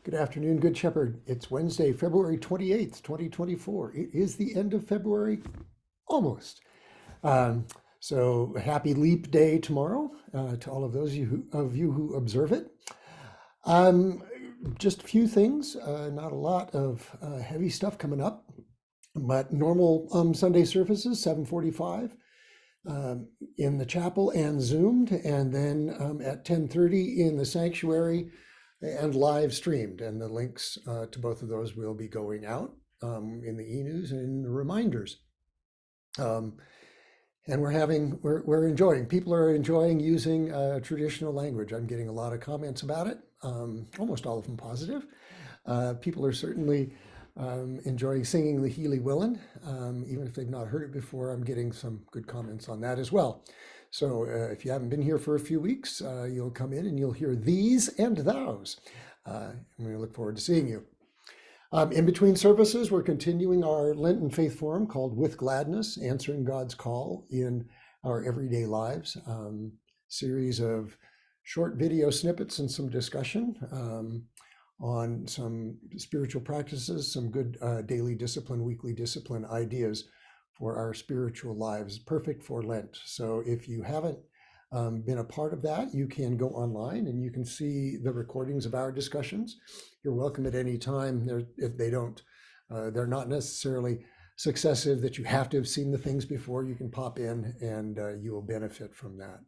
Good afternoon, Good Shepherd. It's Wednesday, February 28th, 2024. It is the end of February, almost. Um, so happy leap day tomorrow to all of of you who observe it. Um, just a few things, not a lot of heavy stuff coming up, but normal Sunday services, 7:45 in the chapel and Zoomed, and then at 10:30 in the sanctuary and live streamed. And the links to both of those will be going out in the e-news and in the reminders. Um, and we're enjoying, people are enjoying using traditional language. I'm getting a lot of comments about it, almost all of them positive. People are certainly enjoying singing the Healy Willen. Even if they've not heard it before, I'm getting some good comments on that as well. So if you haven't been here for a few weeks, you'll come in and you'll hear these and thous. And we look forward to seeing you. In between services, we're continuing our Lenten Faith Forum called With Gladness, Answering God's Call in Our Everyday Lives. Series of short video snippets and some discussion on some spiritual practices, some good daily discipline, weekly discipline ideas for our spiritual lives, perfect for Lent. So if you haven't been a part of that, you can go online and you can see the recordings of our discussions. You're welcome at any time. If they don't, they're not necessarily successive that you have to have seen the things before. You can pop in and you will benefit from that.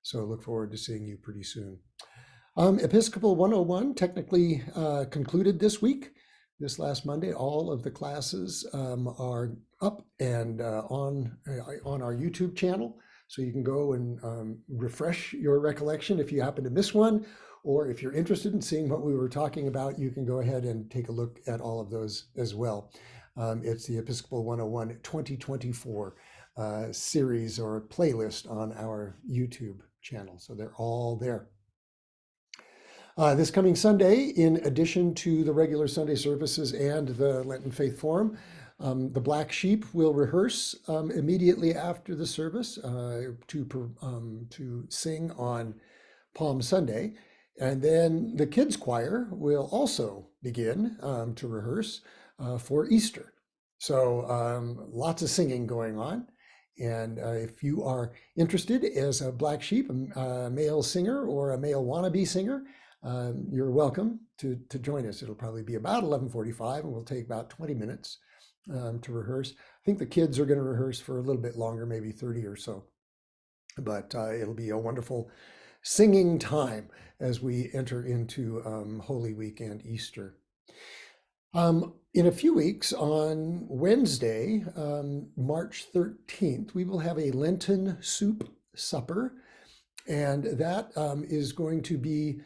So look forward to seeing you pretty soon. Episcopal 101 technically concluded this week. This last Monday, all of the classes are up and on our YouTube channel. So you can go and refresh your recollection if you happen to miss one, or if you're interested in seeing what we were talking about, you can go ahead and take a look at all of those as well. It's the Episcopal 101 2024 series or playlist on our YouTube channel. So they're all there. This coming Sunday, in addition to the regular Sunday services and the Lenten Faith Forum, the Black Sheep will rehearse immediately after the service to sing on Palm Sunday. And then the kids' choir will also begin to rehearse for Easter. So lots of singing going on. And if you are interested as a Black Sheep, a male singer or a male wannabe singer, you're welcome to join us. It'll probably be about 11:45 and we'll take about 20 minutes to rehearse. I think the kids are going to rehearse for a little bit longer, maybe 30 or so. But it'll be a wonderful singing time as we enter into Holy Week and Easter. In a few weeks, on Wednesday, March 13th, we will have a Lenten Soup Supper. And that is going to be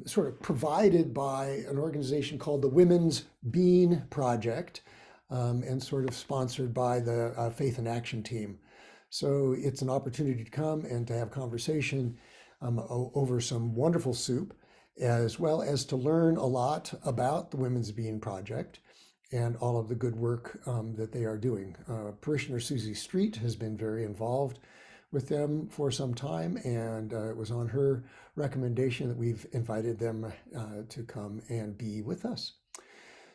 sort of provided by an organization called the Women's Bean Project and sort of sponsored by the Faith and Action team. So it's an opportunity to come and to have conversation over some wonderful soup, as well as to learn a lot about the Women's Bean Project and all of the good work that they are doing. Parishioner Susie Street has been very involved with them for some time, and it was on her recommendation that we've invited them to come and be with us.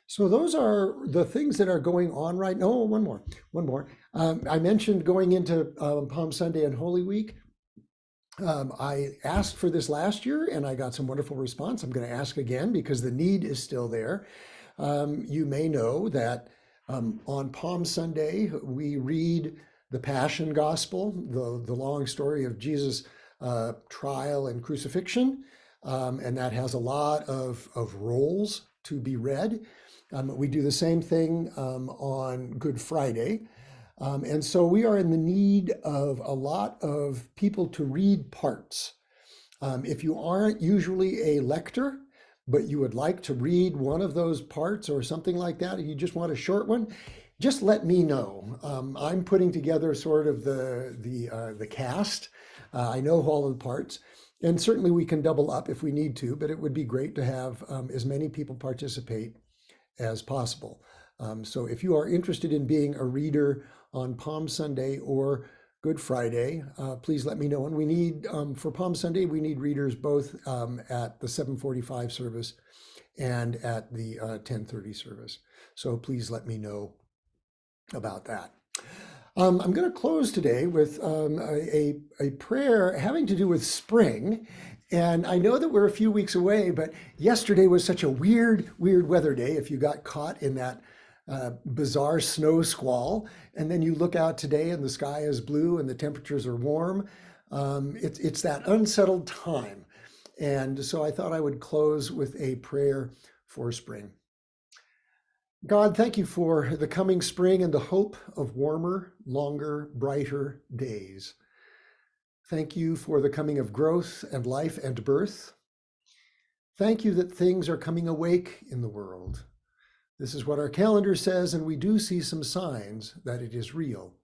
So those are the things that are going on right now. Oh, one more. I mentioned going into Palm Sunday and Holy Week. I asked for this last year and I got some wonderful response. I'm going to ask again because the need is still there. You may know that on Palm Sunday, we read the Passion Gospel, the long story of Jesus' trial and crucifixion, and that has a lot of roles to be read. We do the same thing on Good Friday. And so we are in the need of a lot of people to read parts. If you aren't usually a lector, but you would like to read one of those parts or something like that, and you just want a short one, just let me know. I'm putting together sort of the cast. I know all of the parts, and certainly we can double up if we need to, but it would be great to have as many people participate as possible. So if you are interested in being a reader on Palm Sunday or Good Friday, please let me know. And we need, for Palm Sunday, we need readers both at the 7:45 service and at the 10:30 service. So please let me know about that. I'm going to close today with a prayer having to do with spring. And I know that we're a few weeks away, but yesterday was such a weird weather day. If you got caught in that bizarre snow squall, and then you look out today and the sky is blue and the temperatures are warm, it's that unsettled time. And so I thought I would close with a prayer for spring. God, thank you for the coming spring and the hope of warmer, longer, brighter days. Thank you for the coming of growth and life and birth. Thank you that things are coming awake in the world. This is what our calendar says, and we do see some signs that it is real.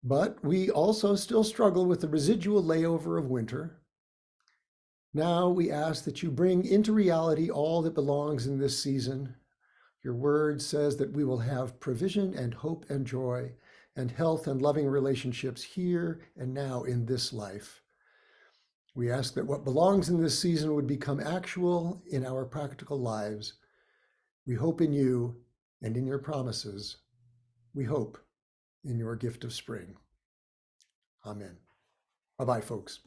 But we also still struggle with the residual layover of winter. Now we ask that you bring into reality all that belongs in this season. Your word says that we will have provision and hope and joy and health and loving relationships here and now in this life. We ask that what belongs in this season would become actual in our practical lives. We hope in you and in your promises. We hope in your gift of spring. Amen. Bye-bye, folks.